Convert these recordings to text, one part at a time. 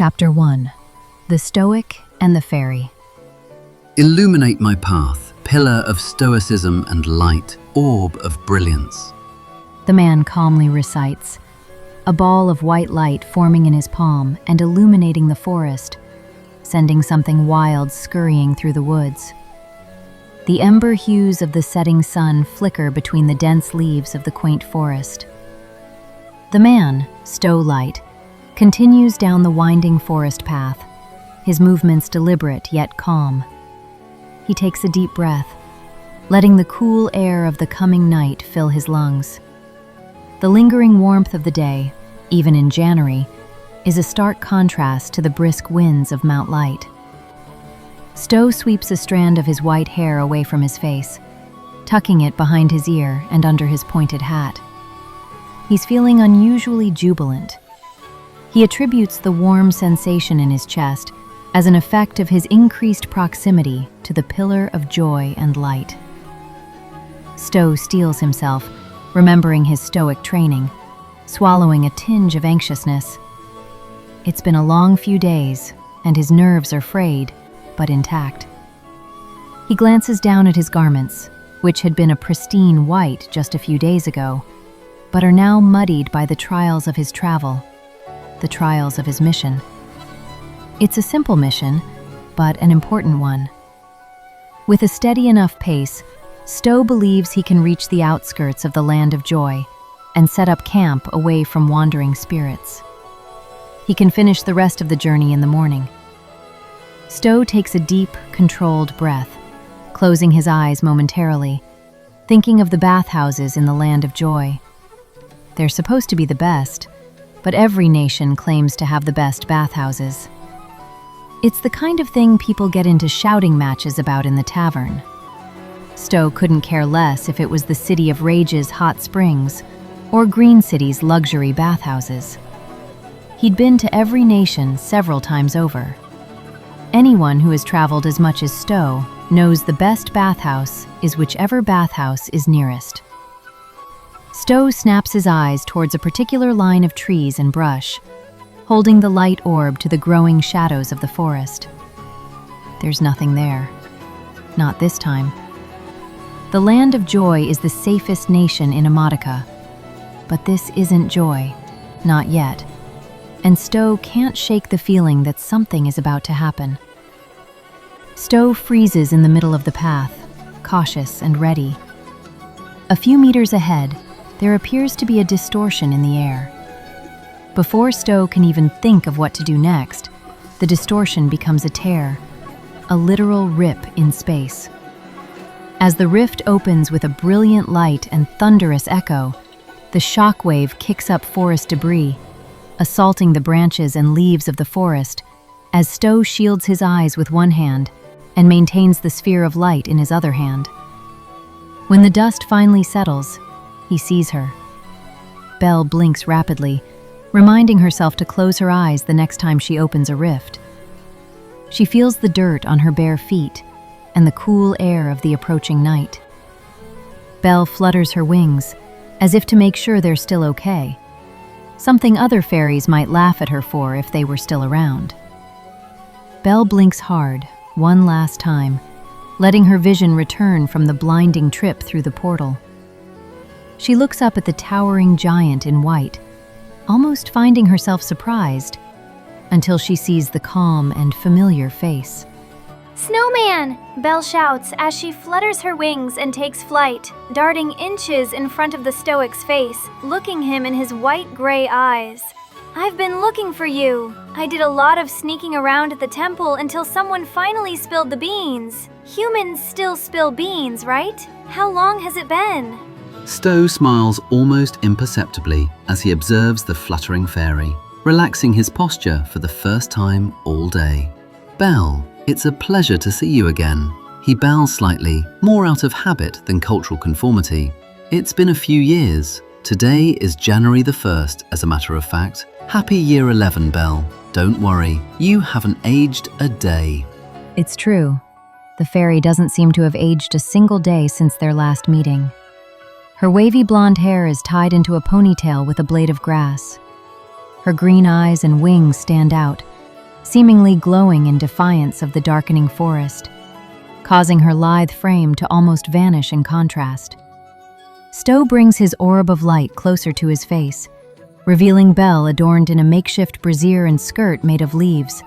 Chapter 1. The Stoic and the Fairy. Illuminate my path, pillar of stoicism and light, orb of brilliance. The man calmly recites, a ball of white light forming in his palm and illuminating the forest, sending something wild scurrying through the woods. The ember hues of the setting sun flicker between the dense leaves of the quaint forest. The man, Stowe Light, continues down the winding forest path, his movements deliberate yet calm. He takes a deep breath, letting the cool air of the coming night fill his lungs. The lingering warmth of the day, even in January, is a stark contrast to the brisk winds of Mount Light. Stowe sweeps a strand of his white hair away from his face, tucking it behind his ear and under his pointed hat. He's feeling unusually jubilant. He attributes the warm sensation in his chest as an effect of his increased proximity to the pillar of joy and light. Stowe steels himself, remembering his Stoic training, swallowing a tinge of anxiousness. It's been a long few days, and his nerves are frayed, but intact. He glances down at his garments, which had been a pristine white just a few days ago, but are now muddied by the trials of his travel, the trials of his mission. It's a simple mission, but an important one. With a steady enough pace, Stowe believes he can reach the outskirts of the land of joy and set up camp away from wandering spirits. He can finish the rest of the journey in the morning. Stowe takes a deep, controlled breath, closing his eyes momentarily, thinking of the bathhouses in the land of joy. They're supposed to be the best, but every nation claims to have the best bathhouses. It's the kind of thing people get into shouting matches about in the tavern. Stowe couldn't care less if it was the City of Rage's hot springs or Green City's luxury bathhouses. He'd been to every nation several times over. Anyone who has traveled as much as Stowe knows the best bathhouse is whichever bathhouse is nearest. Stowe snaps his eyes towards a particular line of trees and brush, holding the light orb to the growing shadows of the forest. There's nothing there. Not this time. The land of joy is the safest nation in Emotica. But this isn't joy. Not yet. And Stowe can't shake the feeling that something is about to happen. Stowe freezes in the middle of the path, cautious and ready. A few meters ahead, there appears to be a distortion in the air. Before Stowe can even think of what to do next, the distortion becomes a tear, a literal rip in space. As the rift opens with a brilliant light and thunderous echo, the shockwave kicks up forest debris, assaulting the branches and leaves of the forest, as Stowe shields his eyes with one hand and maintains the sphere of light in his other hand. When the dust finally settles, he sees her. Belle blinks rapidly, reminding herself to close her eyes the next time she opens a rift. She feels the dirt on her bare feet and the cool air of the approaching night. Belle flutters her wings, as if to make sure they're still okay, something other fairies might laugh at her for if they were still around. Belle blinks hard, one last time, letting her vision return from the blinding trip through the portal. She looks up at the towering giant in white, almost finding herself surprised, until she sees the calm and familiar face. "Snowman!" Belle shouts as she flutters her wings and takes flight, darting inches in front of the Stoic's face, looking him in his white-gray eyes. "I've been looking for you. I did a lot of sneaking around at the temple until someone finally spilled the beans. Humans still spill beans, right? How long has it been?" Stowe smiles almost imperceptibly as he observes the fluttering fairy, relaxing his posture for the first time all day. "Belle, it's a pleasure to see you again." He bows slightly, more out of habit than cultural conformity. "It's been a few years. Today is January the 1st, as a matter of fact. Happy year 11, Belle. Don't worry, you haven't aged a day." It's true. The fairy doesn't seem to have aged a single day since their last meeting. Her wavy blonde hair is tied into a ponytail with a blade of grass. Her green eyes and wings stand out, seemingly glowing in defiance of the darkening forest, causing her lithe frame to almost vanish in contrast. Stowe brings his orb of light closer to his face, revealing Belle adorned in a makeshift brassiere and skirt made of leaves,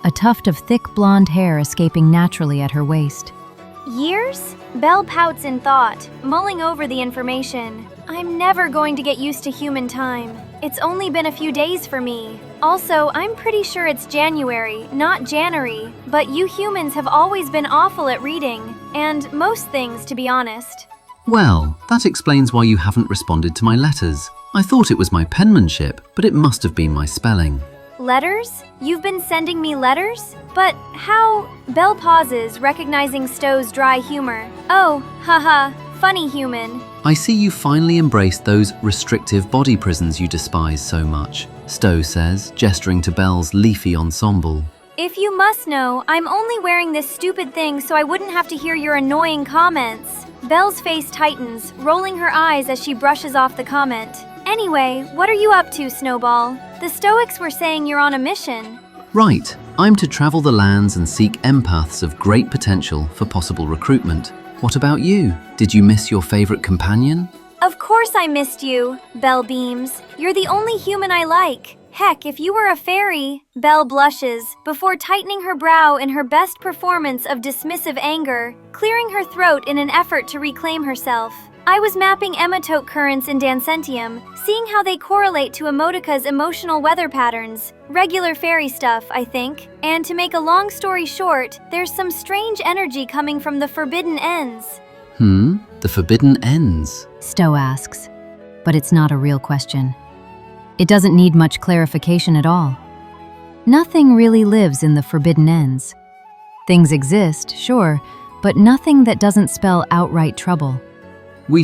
a tuft of thick blonde hair escaping naturally at her waist. Years? Belle pouts in thought, mulling over the information. I'm never going to get used to human time. It's only been a few days for me. Also, I'm pretty sure it's January, not January, but you humans have always been awful at reading, and most things, to be honest. Well, that explains why you haven't responded to my letters. I thought it was my penmanship, but it must have been my spelling. Letters? You've been sending me letters? But how? Belle pauses, recognizing Stowe's dry humor. Oh, haha, funny human. I see you finally embraced those restrictive body prisons you despise so much, Stowe says, gesturing to Belle's leafy ensemble. If you must know, I'm only wearing this stupid thing so I wouldn't have to hear your annoying comments. Belle's face tightens, rolling her eyes as she brushes off the comment. Anyway, what are you up to, Snowball? The Stoics were saying you're on a mission. Right, I'm to travel the lands and seek empaths of great potential for possible recruitment. What about you? Did you miss your favorite companion? Of course I missed you, Belle beams. You're the only human I like. Heck, if you were a fairy, Belle blushes, before tightening her brow in her best performance of dismissive anger, clearing her throat in an effort to reclaim herself. I was mapping emotote currents in Dancentium, seeing how they correlate to Emotica's emotional weather patterns. Regular fairy stuff, I think. And to make a long story short, there's some strange energy coming from the Forbidden Ends. The Forbidden Ends? Stowe asks, but it's not a real question. It doesn't need much clarification at all. Nothing really lives in the Forbidden Ends. Things exist, sure, but nothing that doesn't spell outright trouble. I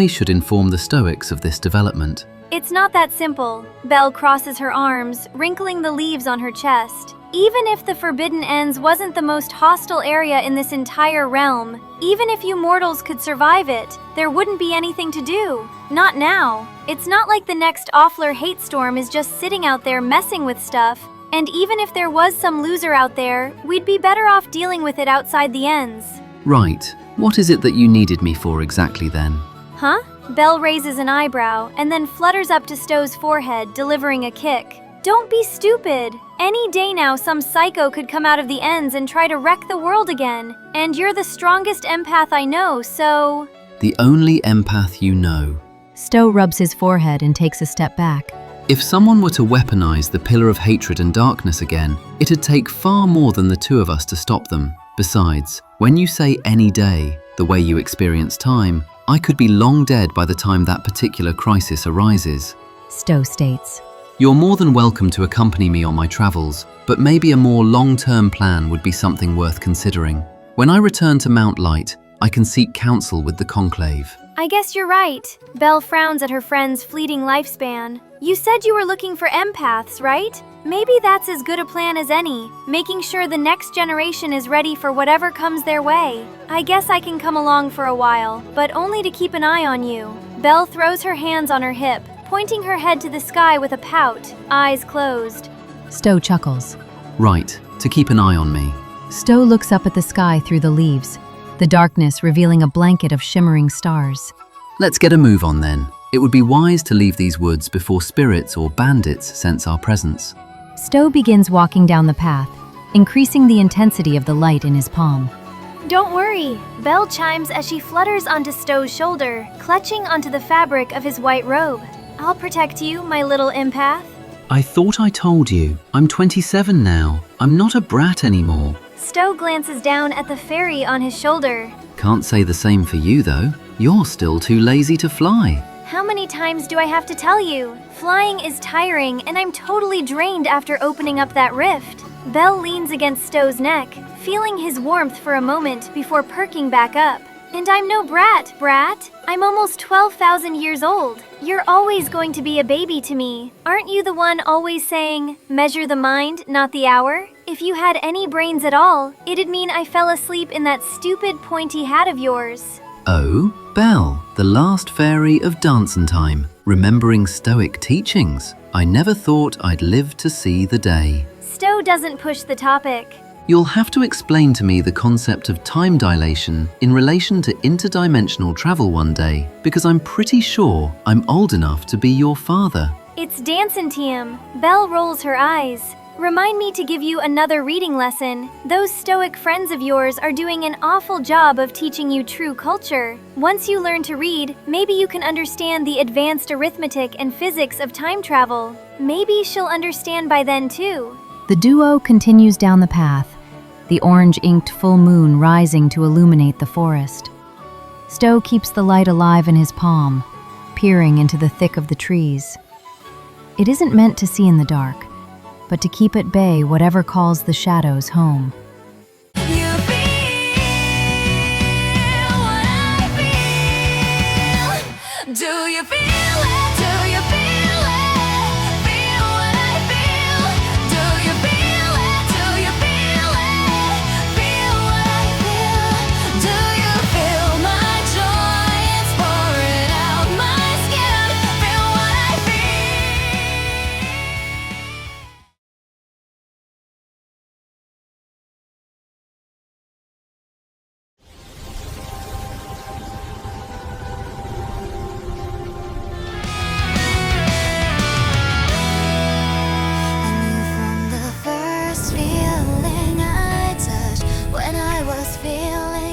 should inform the Stoics of this development. It's not that simple. Belle crosses her arms, wrinkling the leaves on her chest. Even if the Forbidden Ends wasn't the most hostile area in this entire realm, even if you mortals could survive it, there wouldn't be anything to do. Not now. It's not like the next Offler hate storm is just sitting out there messing with stuff. And even if there was some loser out there, we'd be better off dealing with it outside the Ends. Right. What is it that you needed me for exactly then? Huh? Belle raises an eyebrow and then flutters up to Stowe's forehead, delivering a kick. Don't be stupid. Any day now some psycho could come out of the Ends and try to wreck the world again. And you're the strongest empath I know, so... The only empath you know. Stowe rubs his forehead and takes a step back. If someone were to weaponize the pillar of hatred and darkness again, it'd take far more than the two of us to stop them. Besides, when you say any day, the way you experience time, I could be long dead by the time that particular crisis arises. Stowe states. You're more than welcome to accompany me on my travels, but maybe a more long-term plan would be something worth considering. When I return to Mount Light, I can seek counsel with the Conclave. I guess you're right. Belle frowns at her friend's fleeting lifespan. You said you were looking for empaths, right? Maybe that's as good a plan as any, making sure the next generation is ready for whatever comes their way. I guess I can come along for a while, but only to keep an eye on you. Belle throws her hands on her hip, pointing her head to the sky with a pout, eyes closed. Stowe chuckles. Right, to keep an eye on me. Stowe looks up at the sky through the leaves, the darkness revealing a blanket of shimmering stars. Let's get a move on then. It would be wise to leave these woods before spirits or bandits sense our presence. Stowe begins walking down the path, increasing the intensity of the light in his palm. Don't worry, Belle chimes as she flutters onto Stowe's shoulder, clutching onto the fabric of his white robe. I'll protect you, my little empath. I thought I told you. I'm 27 now. I'm not a brat anymore. Stowe glances down at the fairy on his shoulder. Can't say the same for you though. You're still too lazy to fly. How many times do I have to tell you? Flying is tiring and I'm totally drained after opening up that rift. Belle leans against Stowe's neck, feeling his warmth for a moment before perking back up. And I'm no brat. I'm almost 12,000 years old. You're always going to be a baby to me. Aren't you the one always saying, measure the mind, not the hour? If you had any brains at all, it'd mean I fell asleep in that stupid pointy hat of yours. Oh, Belle, The last fairy of dancing time, remembering Stoic teachings. I never thought I'd live to see the day. Stowe doesn't push the topic. You'll have to explain to me the concept of time dilation in relation to interdimensional travel one day, because I'm pretty sure I'm old enough to be your father. It's dancing time. Belle rolls her eyes. Remind me to give you another reading lesson. Those Stoic friends of yours are doing an awful job of teaching you true culture. Once you learn to read, maybe you can understand the advanced arithmetic and physics of time travel. Maybe she'll understand by then too. The duo continues down the path, the orange-inked full moon rising to illuminate the forest. Stowe keeps the light alive in his palm, peering into the thick of the trees. It isn't meant to see in the dark, but to keep at bay whatever calls the shadows home. You feel what I feel. Do you feel it? Do you feel it? Feel what I feel. Do you feel it? Do you feel it? Feel what I feel. Do you feel my joy? It's pouring out my skin. Feel what I feel. From the first feeling I touched when I was feeling